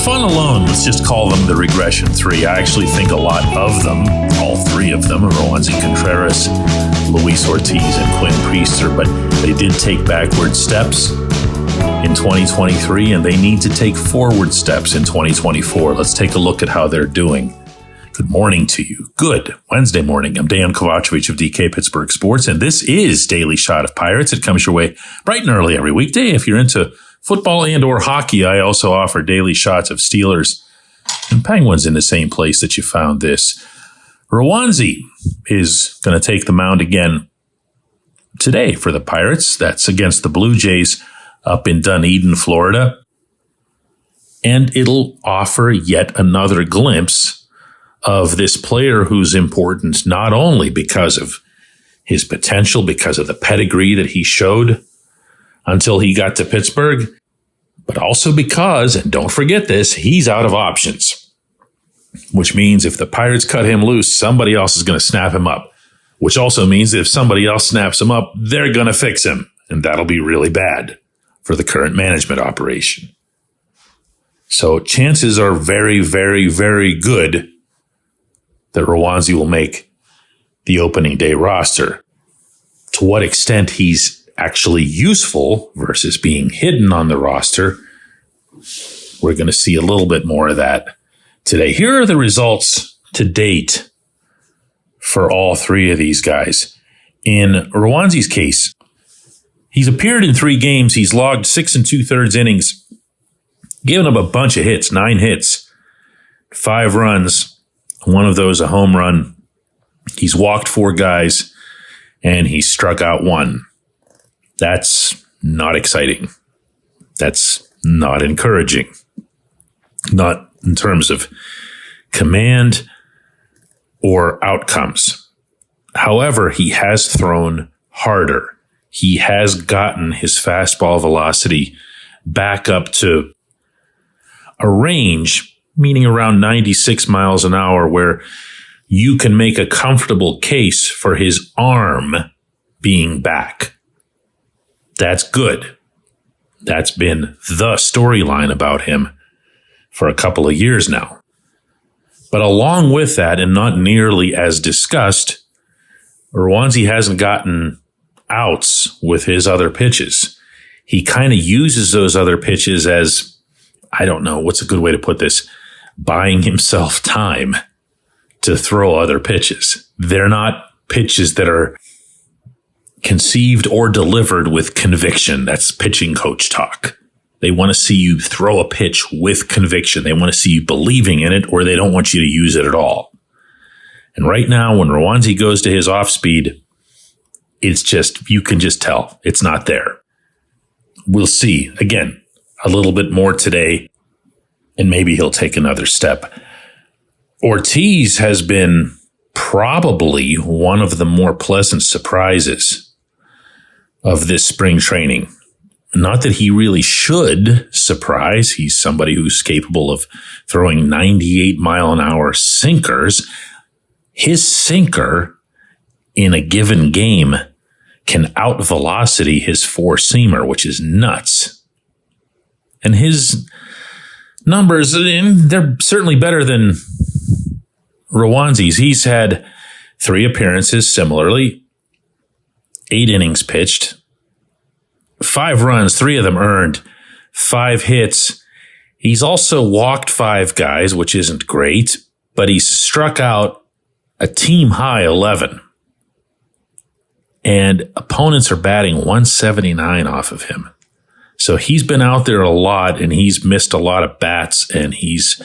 fun alone, let's just call them the Regression Three. I actually think a lot of them, all three of them, Rowan Contreras, Luis Ortiz, and Quinn Priester, but they did take backward steps in 2023, and they need to take forward steps in 2024. Let's take a look at how they're doing. Good morning to you. Good Wednesday morning. I'm Dejan Kovacevic of DK Pittsburgh Sports, and this is Daily Shot of Pirates. It comes your way bright and early every weekday. If you're into football and or hockey, I also offer daily shots of Steelers and Penguins in the same place that you found this. Rowan is going to take the mound again today for the Pirates. That's against the Blue Jays up in Dunedin, Florida. And it'll offer yet another glimpse of this player who's important not only because of his potential, because of the pedigree that he showed until he got to Pittsburgh, but also because, and don't forget this, he's out of options, which means if the Pirates cut him loose, somebody else is going to snap him up, which also means that if somebody else snaps him up, they're going to fix him, and that'll be really bad for the current management operation. So chances are very, very, very good that Rowan will make the opening day roster. To what extent he's actually useful versus being hidden on the roster, we're going to see a little bit more of that today. Here are the results to date for all three of these guys. In Rowan's case, he's appeared in 3 games. He's logged 6 2/3 innings, given up a bunch of hits, 9 hits, 5 runs, one of those a home run. He's walked 4 guys, and he struck out 1. That's not exciting. That's not encouraging. Not in terms of command or outcomes. However, he has thrown harder. He has gotten his fastball velocity back up to a range, meaning around 96 miles an hour, where you can make a comfortable case for his arm being back. That's good. That's been the storyline about him for a couple of years now. But along with that, and not nearly as discussed, Rowan hasn't gotten outs with his other pitches. He kind of uses those other pitches as, I don't know, what's a good way to put this, buying himself time to throw other pitches. They're not pitches that are conceived or delivered with conviction. That's pitching coach talk. They want to see you throw a pitch with conviction. They want to see you believing in it, or they don't want you to use it at all. And right now, when Rowan goes to his off speed, it's just, you can just tell it's not there. We'll see, again, a little bit more today, and maybe he'll take another step. Ortiz has been probably one of the more pleasant surprises of this spring training. Not that he really should surprise. He's somebody who's capable of throwing 98-mile-an-hour sinkers. His sinker in a given game can out-velocity his four-seamer, which is nuts. And his numbers, they're certainly better than Rowan's. He's had 3 appearances similarly, 8 innings pitched, 5 runs, 3 of them earned, 5 hits. He's also walked 5 guys, which isn't great, but he's struck out a team high 11. And opponents are batting 179 off of him. So he's been out there a lot, and he's missed a lot of bats, and he's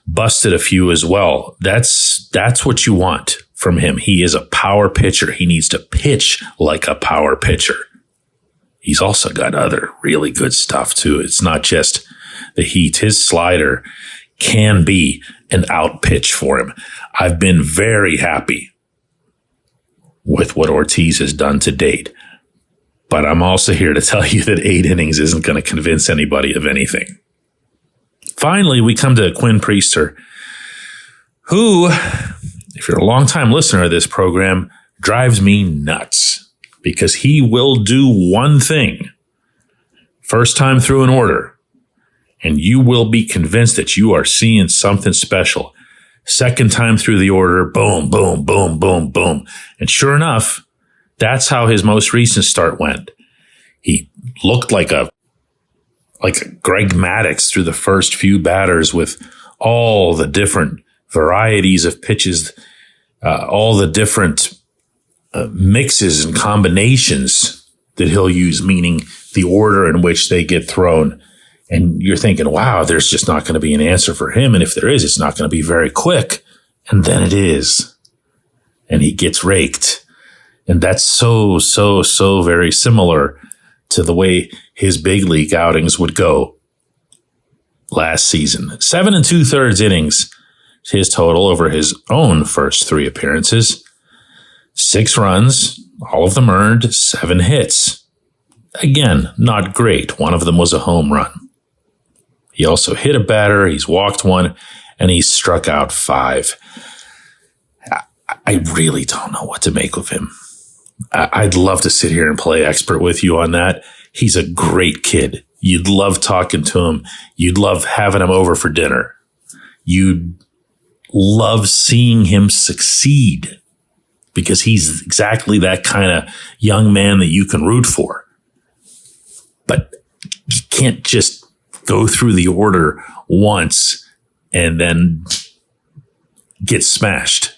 busted a few as well. That's what you want from him. He is a power pitcher. He needs to pitch like a power pitcher. He's also got other really good stuff too. It's not just the heat. His slider can be an out pitch for him. I've been very happy with what Ortiz has done to date. But I'm also here to tell you that 8 innings isn't going to convince anybody of anything. Finally, we come to Quinn Priester, who, if you're a longtime listener of this program, drives me nuts because he will do one thing first time through an order, and you will be convinced that you are seeing something special. Second time through the order, boom, boom, boom, boom, boom. And sure enough, that's how his most recent start went. He looked like a Greg Maddux through the first few batters with all the different varieties of pitches, all the different mixes and combinations that he'll use, meaning the order in which they get thrown. And you're thinking, wow, there's just not going to be an answer for him. And if there is, it's not going to be very quick. And then it is. And he gets raked. And that's so very similar to the way his big league outings would go last season. 7 2/3 innings, his total over his own first 3 appearances. 6 runs, all of them earned, 7 hits. Again, not great. One of them was a home run. He also hit a batter, he's walked 1, and he's struck out 5. I really don't know what to make of him. I'd love to sit here and play expert with you on that. He's a great kid. You'd love talking to him. You'd love having him over for dinner. You'd love seeing him succeed because he's exactly that kind of young man that you can root for. But you can't just go through the order once and then get smashed.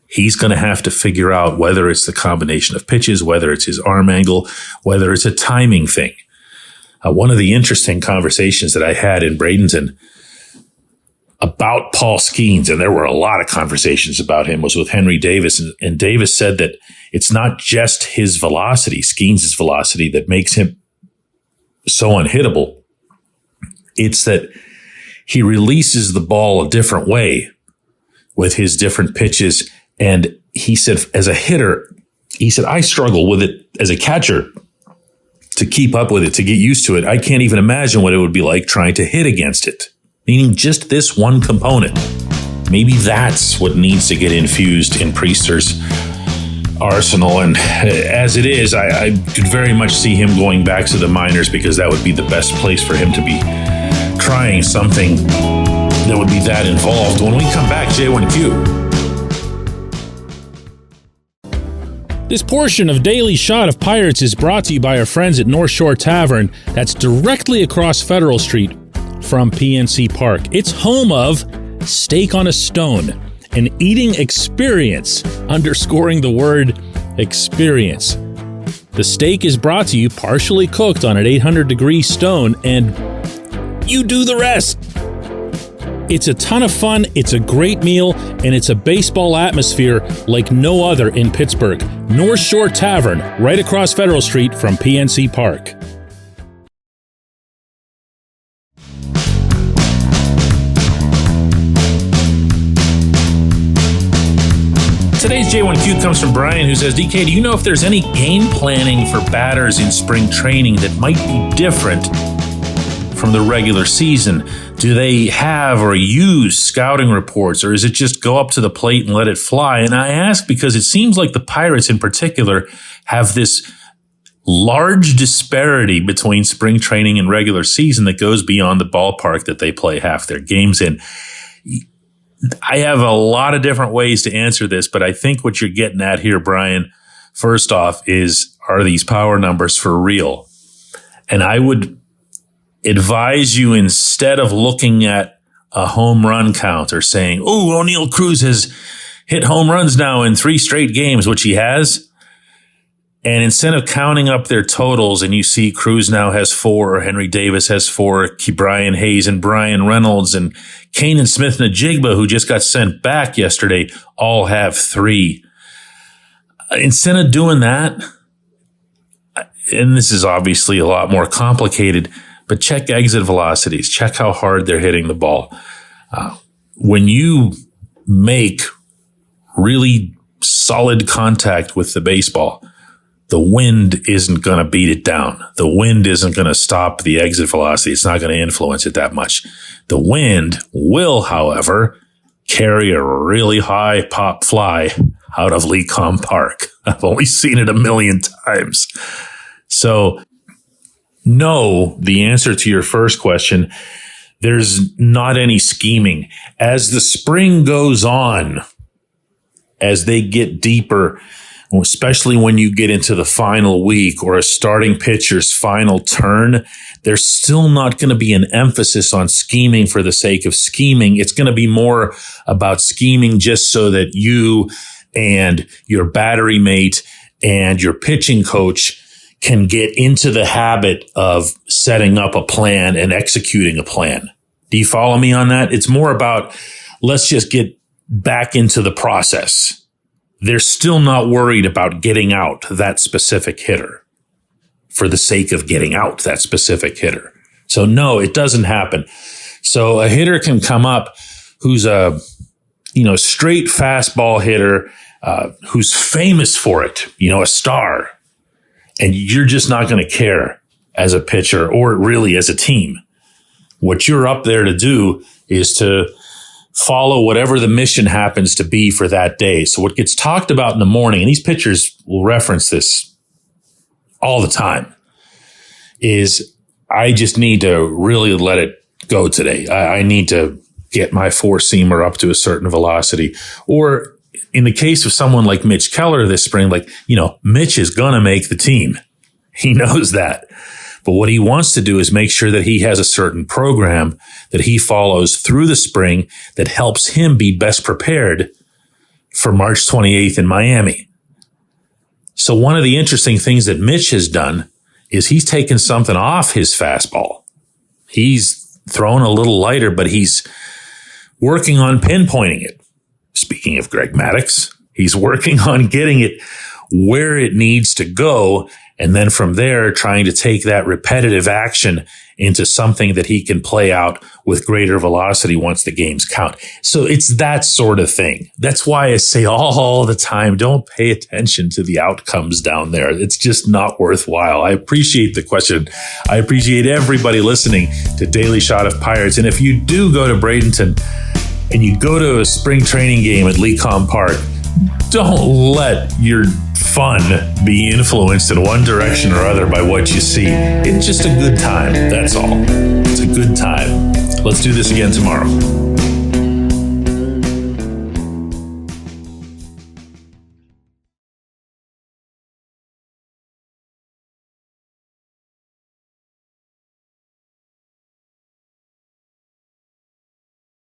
He's going to have to figure out whether it's the combination of pitches, whether it's his arm angle, whether it's a timing thing. One of the interesting conversations that I had in Bradenton about Paul Skeens, and there were a lot of conversations about him, was with Henry Davis. And Davis said that it's not just his velocity, Skeens' velocity, that makes him so unhittable. It's that he releases the ball a different way with his different pitches. And he said, as a hitter, he said, I struggle with it as a catcher to keep up with it, to get used to it. I can't even imagine what it would be like trying to hit against it. Meaning just this one component. Maybe that's what needs to get infused in Priester's arsenal. And as it is, I could very much see him going back to the minors because that would be the best place for him to be trying something that would be that involved. When we come back, J1Q. This portion of Daily Shot of Pirates is brought to you by our friends at North Shore Tavern that's directly across Federal Street from PNC Park. It's home of Steak on a Stone, an eating experience, underscoring the word experience. The steak is brought to you partially cooked on an 800-degree stone, and you do the rest. It's a ton of fun, it's a great meal, and it's a baseball atmosphere like no other in Pittsburgh. North Shore Tavern, right across Federal Street from PNC Park. Today's J1Q comes from Brian, who says, DK, do you know if there's any game planning for batters in spring training that might be different from the regular season? Do they have or use scouting reports, or is it just go up to the plate and let it fly? And I ask because it seems like the Pirates in particular have this large disparity between spring training and regular season that goes beyond the ballpark that they play half their games in. I have a lot of different ways to answer this, but I think what you're getting at here, Brian, first off, is, are these power numbers for real? And I would advise you, instead of looking at a home run count or saying, oh, O'Neal Cruz has hit home runs now in 3 straight games, which he has. And instead of counting up their totals and you see Cruz now has 4, or Henry Davis has 4, Brian Hayes and Brian Reynolds and Kanan Smith-Njigba, who just got sent back yesterday, all have 3. Instead of doing that, and this is obviously a lot more complicated, but check exit velocities, check how hard they're hitting the ball. When you make really solid contact with the baseball, the wind isn't going to beat it down. The wind isn't going to stop the exit velocity. It's not going to influence it that much. The wind will, however, carry a really high pop fly out of Lecom Park. I've only seen it a million times. So No, the answer to your first question, there's not any scheming. As the spring goes on, as they get deeper, especially when you get into the final week or a starting pitcher's final turn, there's still not going to be an emphasis on scheming for the sake of scheming. It's going to be more about scheming just so that you and your battery mate and your pitching coach can get into the habit of setting up a plan and executing a plan. Do you follow me on that? It's more about, let's just get back into the process. They're still not worried about getting out that specific hitter for the sake of getting out that specific hitter. So no, it doesn't happen. So a hitter can come up who's a, straight fastball hitter, who's famous for it, a star. And you're just not going to care as a pitcher or really as a team. What you're up there to do is to follow whatever the mission happens to be for that day. So what gets talked about in the morning, and these pitchers will reference this all the time, is I just need to really let it go today. I need to get my four-seamer up to a certain velocity. Or in the case of someone like Mitch Keller this spring, Mitch is going to make the team. He knows that. But what he wants to do is make sure that he has a certain program that he follows through the spring that helps him be best prepared for March 28th in Miami. So one of the interesting things that Mitch has done is he's taken something off his fastball. He's thrown a little lighter, but he's working on pinpointing it. Speaking of Greg Maddux, he's working on getting it where it needs to go. And then from there, trying to take that repetitive action into something that he can play out with greater velocity once the games count. So it's that sort of thing. That's why I say all the time, don't pay attention to the outcomes down there. It's just not worthwhile. I appreciate the question. I appreciate everybody listening to Daily Shot of Pirates. And if you do go to Bradenton and you go to a spring training game at Lecom Park, don't let your fun be influenced in one direction or other by what you see. It's just a good time. That's all. It's a good time. Let's do this again tomorrow.